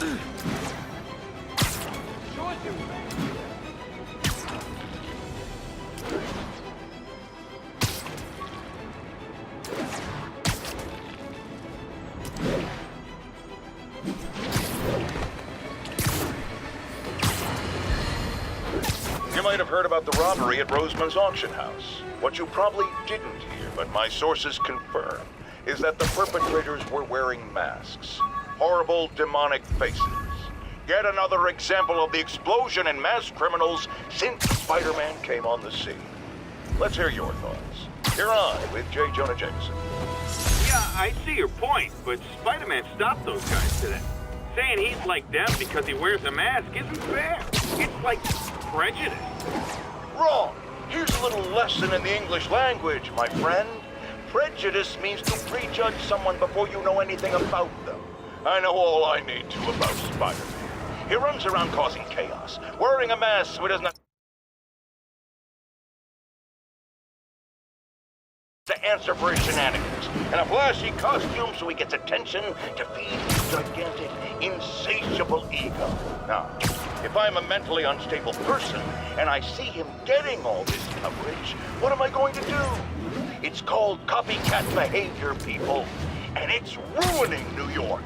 You might have heard about the robbery at Roseman's auction house. What you probably didn't hear, but my sources confirm, is that the perpetrators were wearing masks. Horrible, demonic faces. Yet another example of the explosion in mass criminals since Spider-Man came on the scene. Let's hear your thoughts. You're on with J. Jonah Jameson. Yeah, I see your point, but Spider-Man stopped those guys today. Saying he's like them because he wears a mask isn't fair. It's like prejudice. Wrong. Here's a little lesson in the English language, my friend. Prejudice means to prejudge someone before you know anything about them. I know all I need to about Spider-Man. He runs around causing chaos, wearing a mask so he doesn't have to answer for his shenanigans, and a flashy costume so he gets attention to feed his gigantic, insatiable ego. Now, if I'm a mentally unstable person and I see him getting all this coverage, what am I going to do? It's called copycat behavior, people, and it's ruining New York.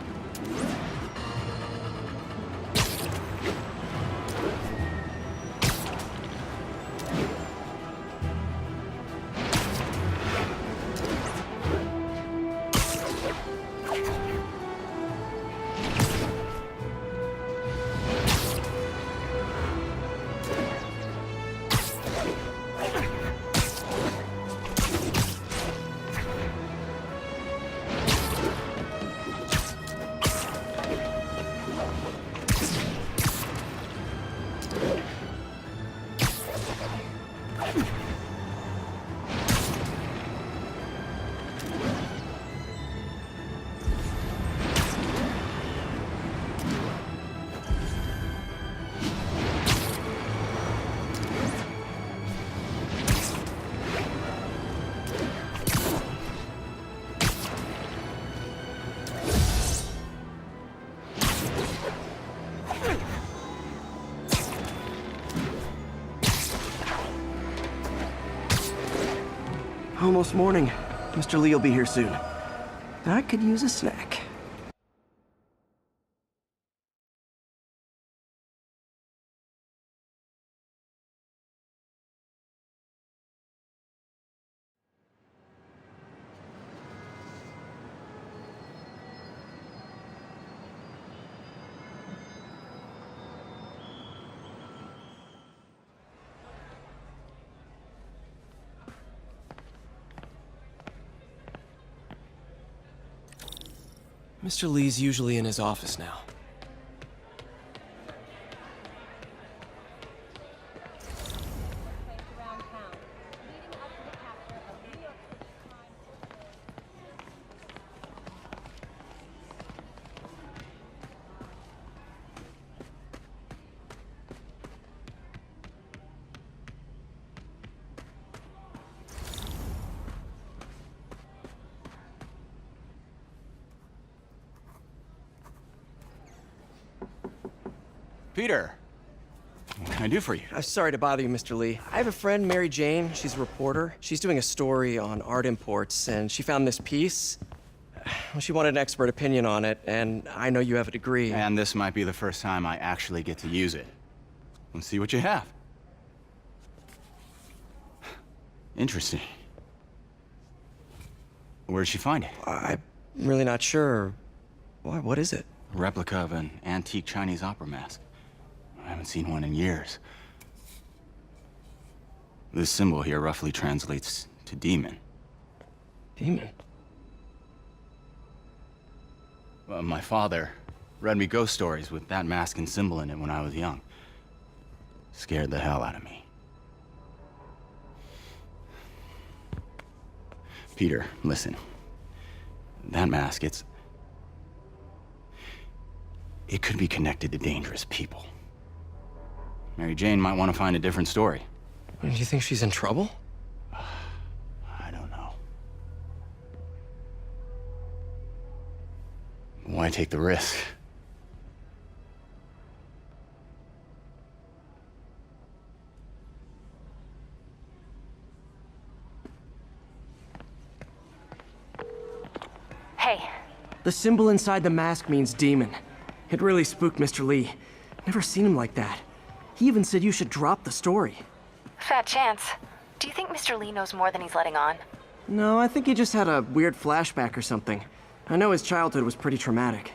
Almost morning. Mr. Lee will be here soon. I could use a snack. Mr. Lee's usually in his office now. Peter, what can I do for you? I'm sorry to bother you, Mr. Lee. I have a friend, Mary Jane. She's a reporter. She's doing a story on art imports, and she found this piece. Well, she wanted an expert opinion on it, and I know you have a degree. And this might be the first time I actually get to use it. Let's see what you have. Interesting. Where did she find it? I'm really not sure. Why, what is it? A replica of an antique Chinese opera mask. I haven't seen one in years. This symbol here roughly translates to demon. Demon? Well, my father read me ghost stories with that mask and symbol in it when I was young. Scared the hell out of me. Peter, listen. That mask, it could be connected to dangerous people. Mary Jane might want to find a different story. Do you think she's in trouble? I don't know. Why take the risk? The symbol inside the mask means demon. It really spooked Mr. Lee. Never seen him like that. He even said you should drop the story. Fat chance. Do you think Mr. Lee knows more than he's letting on? No, I think he just had a weird flashback or something. I know his childhood was pretty traumatic.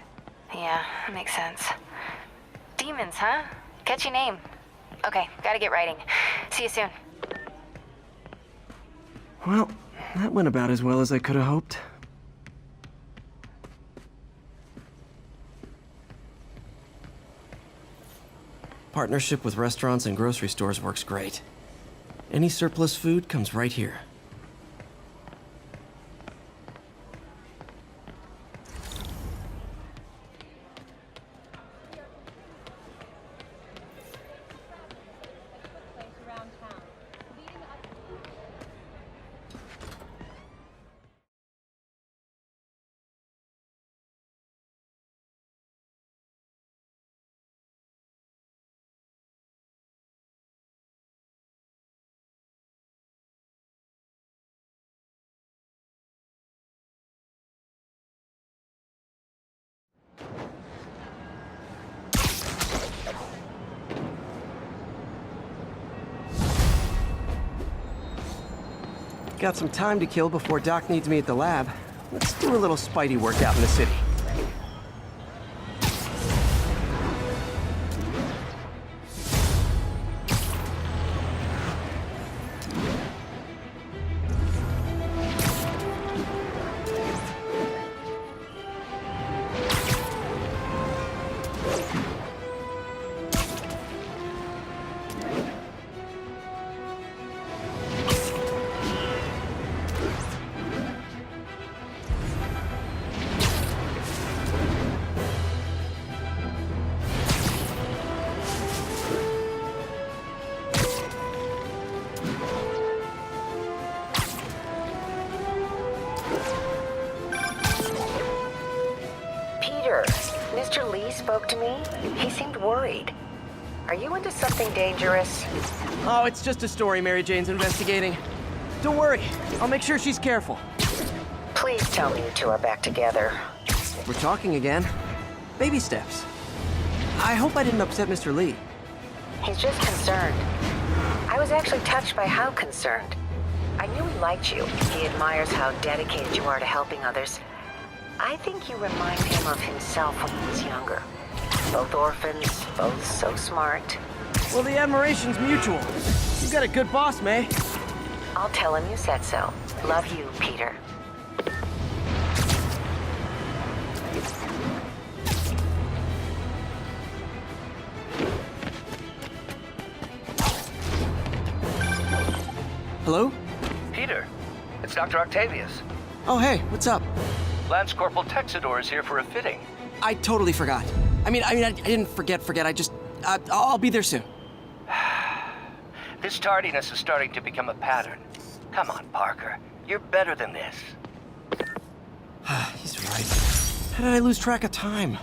Yeah, that makes sense. Demons, huh? Catchy name. Okay, gotta get writing. See you soon. Well, that went about as well as I could have hoped. Partnership with restaurants and grocery stores works great. Any surplus food comes right here. Got some time to kill before Doc needs me at the lab. Let's do a little Spidey workout in the city. Peter, Mr. Lee spoke to me. He seemed worried. Are you into something dangerous? Oh, it's just a story Mary Jane's investigating. Don't worry, I'll make sure she's careful. Please tell me you two are back together. We're talking again. Baby steps. I hope I didn't upset Mr. Lee. He's just concerned. I was actually touched by how concerned. I knew he liked you. He admires how dedicated you are to helping others. I think you remind him of himself when he was younger. Both orphans, both so smart. Well, the admiration's mutual. You got a good boss, May. I'll tell him you said so. Love you, Peter. Hello? Peter, it's Dr. Octavius. Oh, hey, what's up? Lance Corporal Texador is here for a fitting. I totally forgot. I didn't forget. I just, I'll be there soon. This tardiness is starting to become a pattern. Come on, Parker. You're better than this. He's right. How did I lose track of time?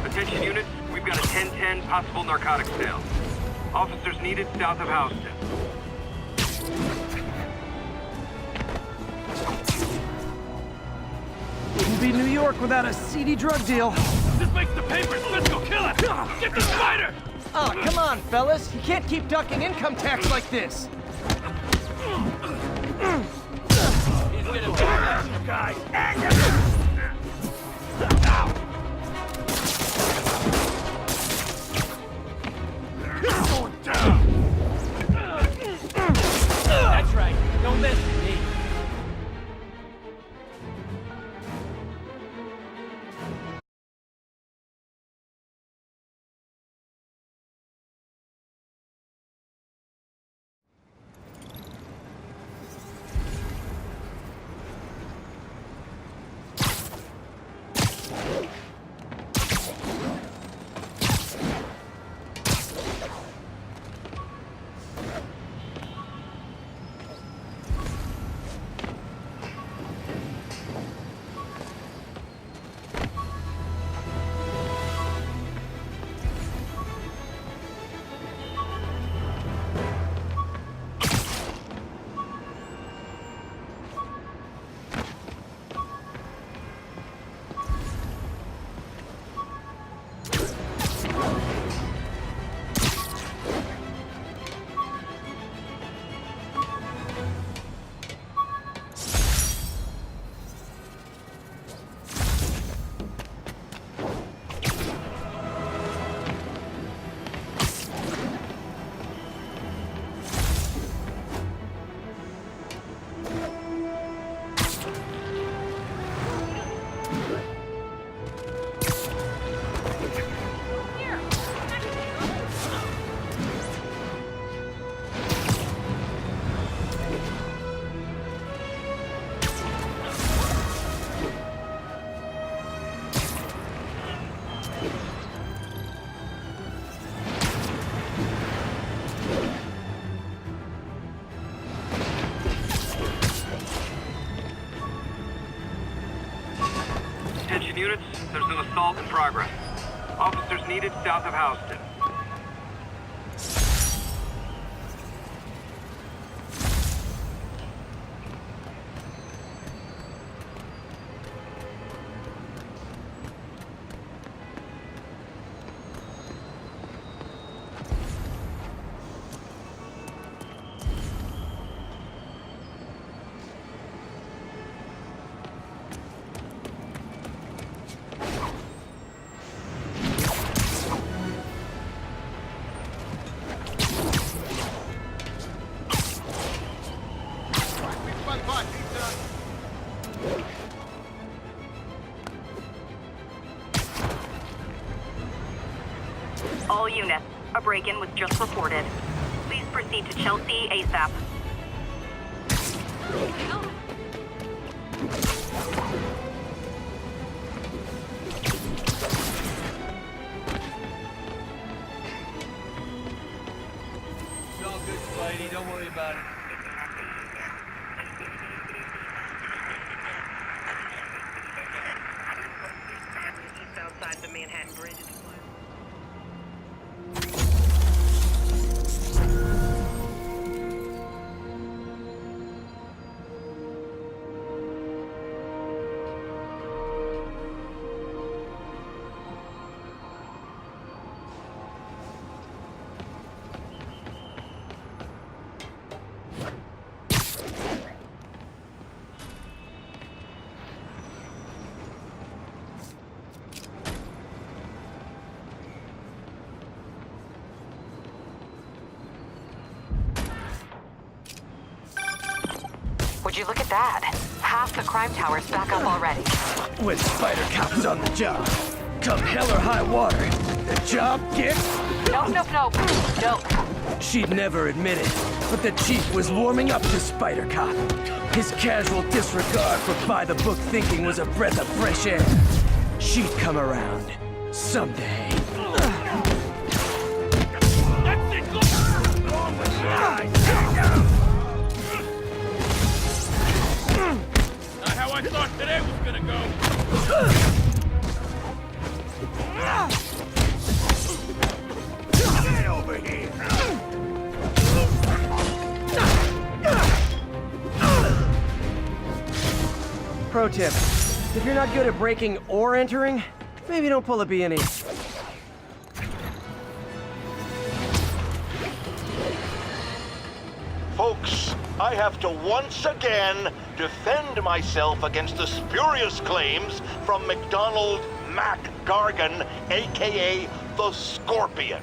Attention units, we've got a 10-10 possible narcotics sale. Officers needed south of Houston. Wouldn't be New York without a seedy drug deal. This makes the papers! Let's go kill it! Get the spider! Oh, come on, fellas. You can't keep ducking income tax like this. He's gonna do that, guy! Going down! That's right. Don't mess with me. units, there's an assault in progress. Officers needed south of Houston. All units, a break-in was just reported. Please proceed to Chelsea ASAP. It's all good, Spidey. Don't worry about it. Outside the Manhattan Bridge. Would you look at that? Half the crime tower's back up already. When Spider Cop was on the job, come hell or high water, the job gets... No. She'd never admit it, but the chief was warming up to Spider Cop. His casual disregard for by-the-book thinking was a breath of fresh air. She'd come around someday. Not how I thought today was gonna go. Get over here! Pro tip, if you're not good at breaking or entering, maybe don't pull a B&E. Folks, I have to once again defend myself against the spurious claims from McDonald Mac Gargan, aka the Scorpion.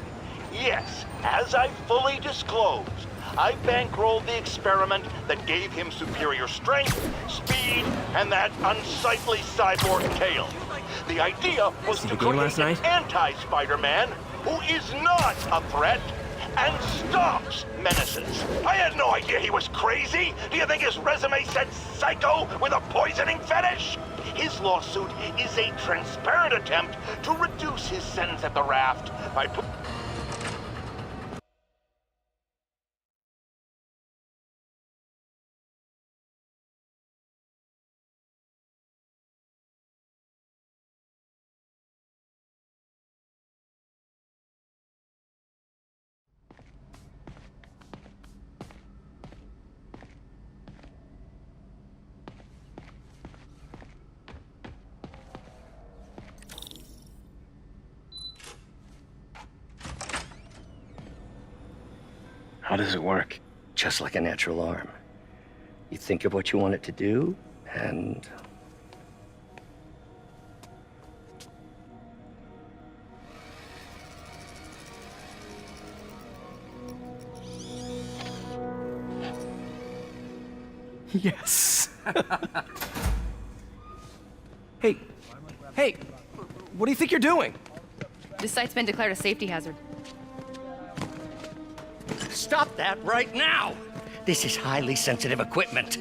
Yes, as I fully disclosed, I bankrolled the experiment that gave him superior strength, speed, and that unsightly cyborg tail. The idea was See to the game last create an night? anti-Spider-Man who is not a threat and stops menaces. I had no idea he was crazy. Do you think his resume said psycho with a poisoning fetish? His lawsuit is a transparent attempt to reduce his sentence at the raft by How does it work? Just like a natural arm. You think of what you want it to do, and... Yes. Hey, what do you think you're doing? This site's been declared a safety hazard. Stop that right now! This is highly sensitive equipment.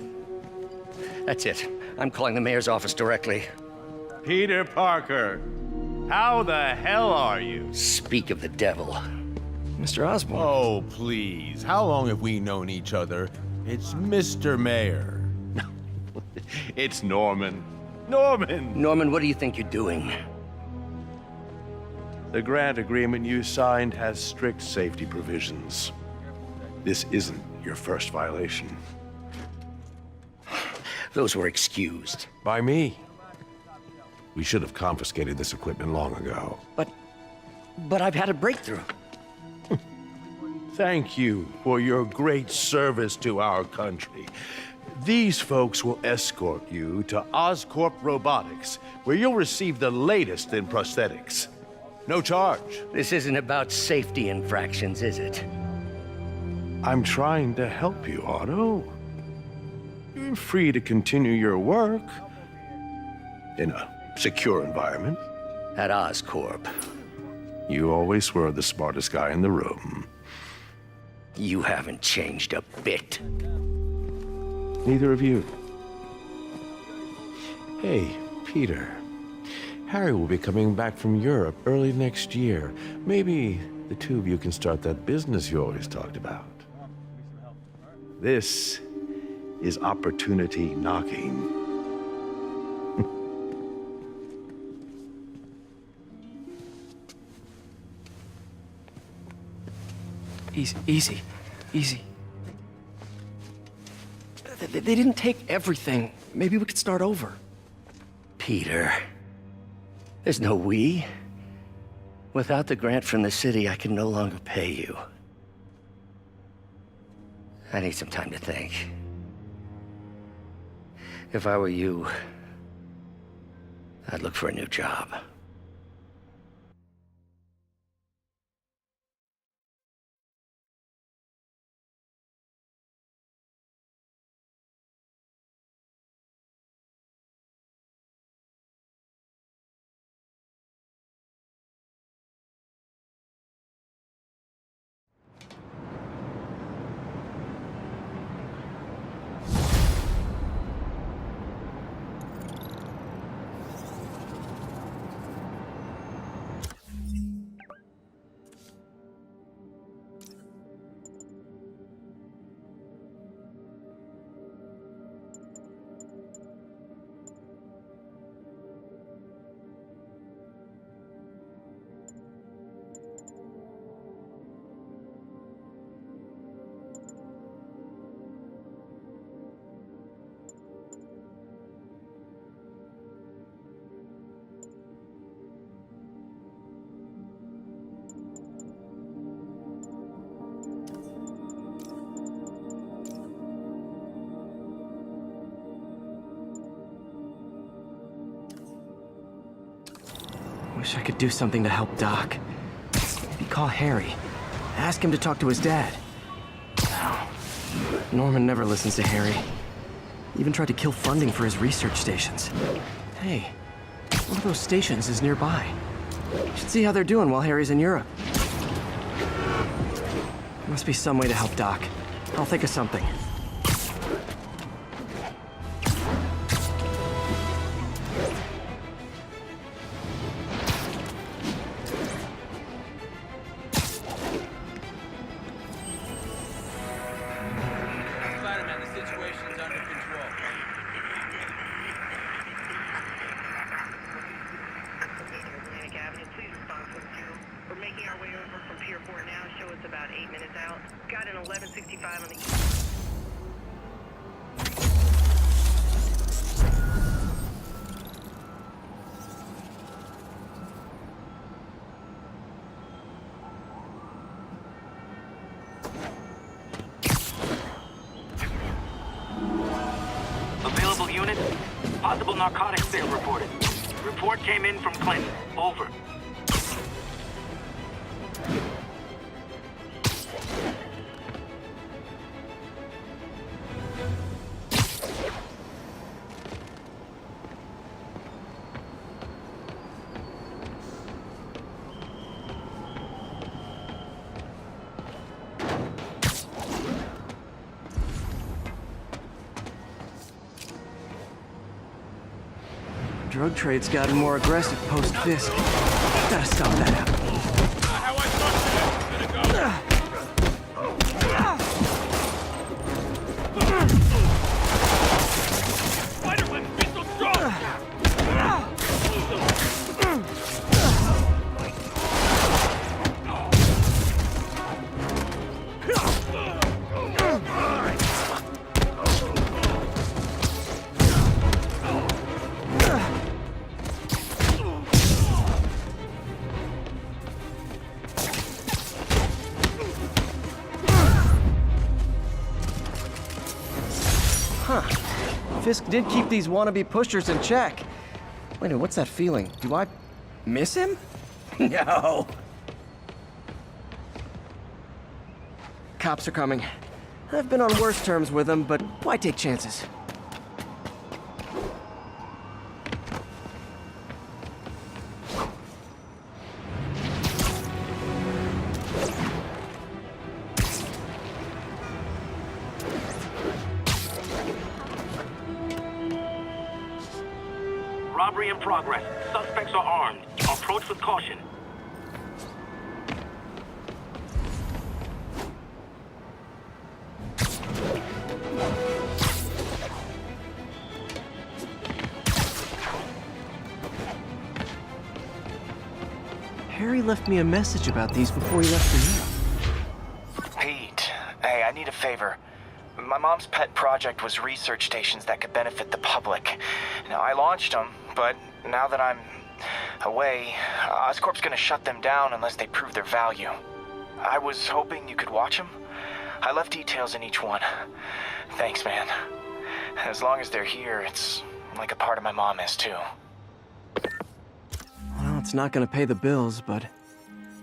That's it. I'm calling the mayor's office directly. Peter Parker, how the hell are you? Speak of the devil. Mr. Osborn. Oh, please. How long have we known each other? It's Mr. Mayor. It's Norman. Norman! Norman, what do you think you're doing? The grant agreement you signed has strict safety provisions. This isn't your first violation. Those were excused. By me. We should have confiscated this equipment long ago. But I've had a breakthrough. Thank you for your great service to our country. These folks will escort you to Oscorp Robotics, where you'll receive the latest in prosthetics. No charge. This isn't about safety infractions, is it? I'm trying to help you, Otto. You're free to continue your work in a secure environment. At Oscorp. You always were the smartest guy in the room. You haven't changed a bit. Neither of you. Hey, Peter. Harry will be coming back from Europe early next year. Maybe the two of you can start that business you always talked about. This is opportunity knocking. Easy. They didn't take everything. Maybe we could start over. Peter, there's no we. Without the grant from the city, I can no longer pay you. I need some time to think. If I were you, I'd look for a new job. Wish I could do something to help Doc. Maybe call Harry. Ask him to talk to his dad. No. Norman never listens to Harry. Even tried to kill funding for his research stations. Hey, one of those stations is nearby. Should see how they're doing while Harry's in Europe. Must be some way to help Doc. I'll think of something. Got an 1165 on the Available unit? Possible narcotics sale reported. Report came in from Clinton. Over. Drug trade's gotten more aggressive post-Fisk. Gotta stop that happening. Fisk did keep these wannabe pushers in check. Wait a minute, what's that feeling? Do I miss him? No. Cops are coming. I've been on worse terms with them, but why take chances? Robbery in progress. Suspects are armed. Approach with caution. Harry left me a message about these before he left for you. Pete, hey, I need a favor. My mom's pet project was research stations that could benefit the public. Now, I launched them, but now that I'm away, Oscorp's gonna shut them down unless they prove their value. I was hoping you could watch them. I left details in each one. Thanks, man. As long as they're here, it's like a part of my mom is, too. Well, it's not gonna pay the bills, but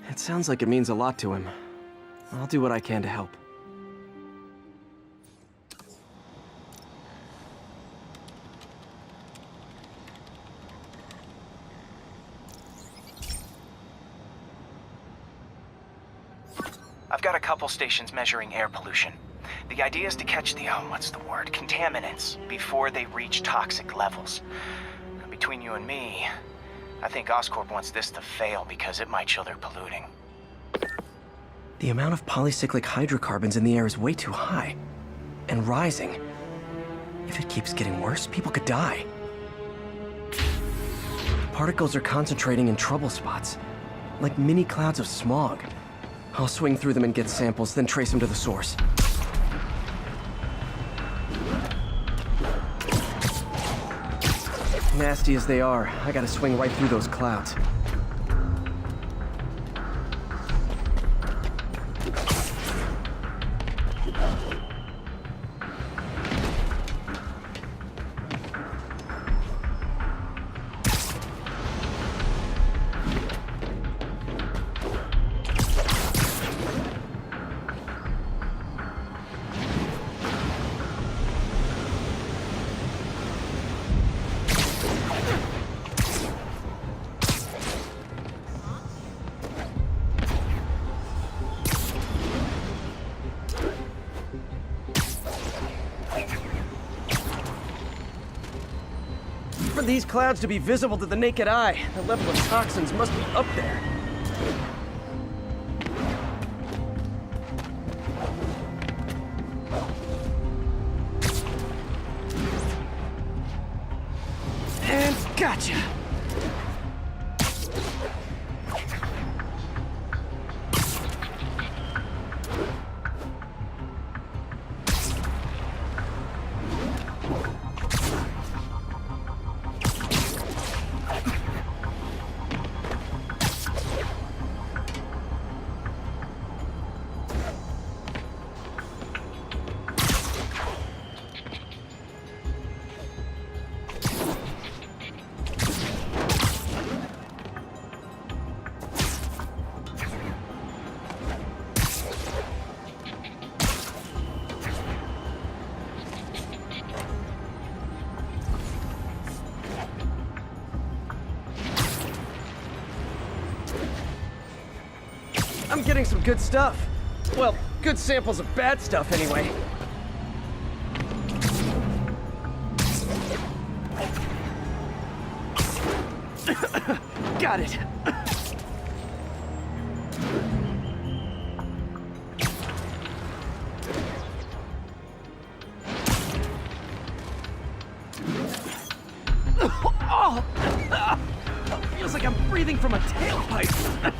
it sounds like it means a lot to him. I'll do what I can to help. I've got a couple stations measuring air pollution. The idea is to catch the, contaminants before they reach toxic levels. Between you and me, I think Oscorp wants this to fail because it might show they're polluting. The amount of polycyclic hydrocarbons in the air is way too high. And rising. If it keeps getting worse, people could die. Particles are concentrating in trouble spots, like mini clouds of smog. I'll swing through them and get samples, then trace them to the source. Nasty as they are, I gotta swing right through those clouds. For these clouds to be visible to the naked eye, the level of toxins must be up there. And gotcha! I'm getting some good stuff. Well, good samples of bad stuff, anyway. Got it. Feels like I'm breathing from a tailpipe.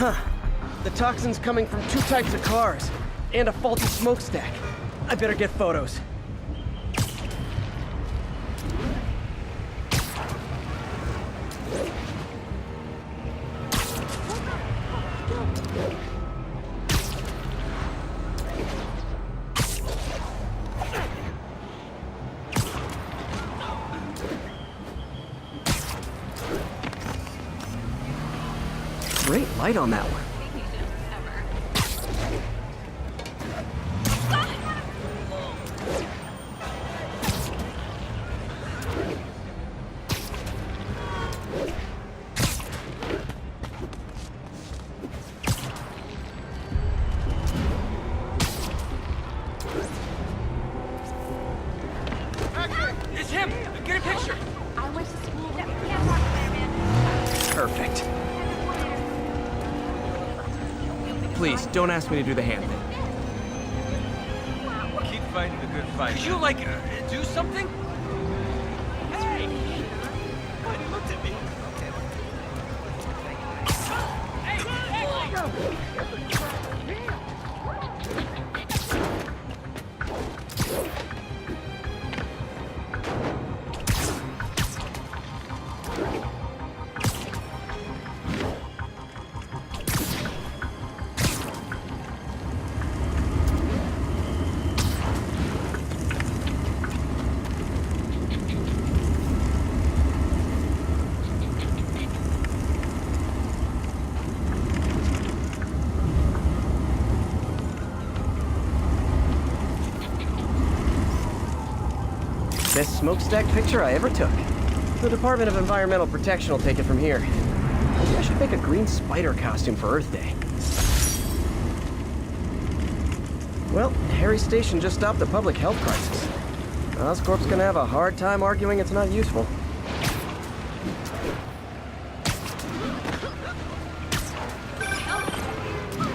The toxin's coming from 2 types of cars, and a faulty smokestack. I better get photos. Great light on that one. It's him! Get a picture! I went to school. No, you can't talk to me, man. Perfect. Please, don't ask me to do the hand thing. Keep fighting the good fight. Could you, do something? Hey! What? He looked at me. Best smokestack picture I ever took. The Department of Environmental Protection will take it from here. Maybe I should make a green spider costume for Earth Day. Well, Harry's station just stopped a public health crisis. Oscorp's gonna have a hard time arguing it's not useful.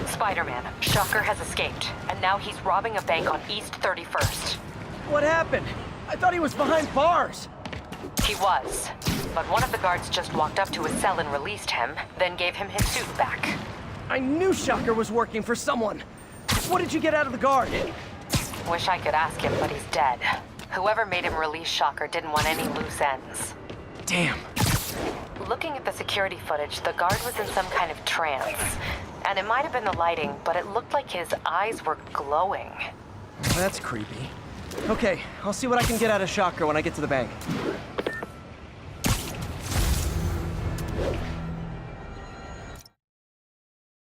Spider-Man, Shocker has escaped, and now he's robbing a bank on East 31st. What happened? I thought he was behind bars. He was, but one of the guards just walked up to his cell and released him, then gave him his suit back. I knew Shocker was working for someone. What did you get out of the guard? Wish I could ask him, but he's dead. Whoever made him release Shocker didn't want any loose ends. Damn. Looking at the security footage, the guard was in some kind of trance. And it might have been the lighting, but it looked like his eyes were glowing. That's creepy. Okay, I'll see what I can get out of Shocker when I get to the bank.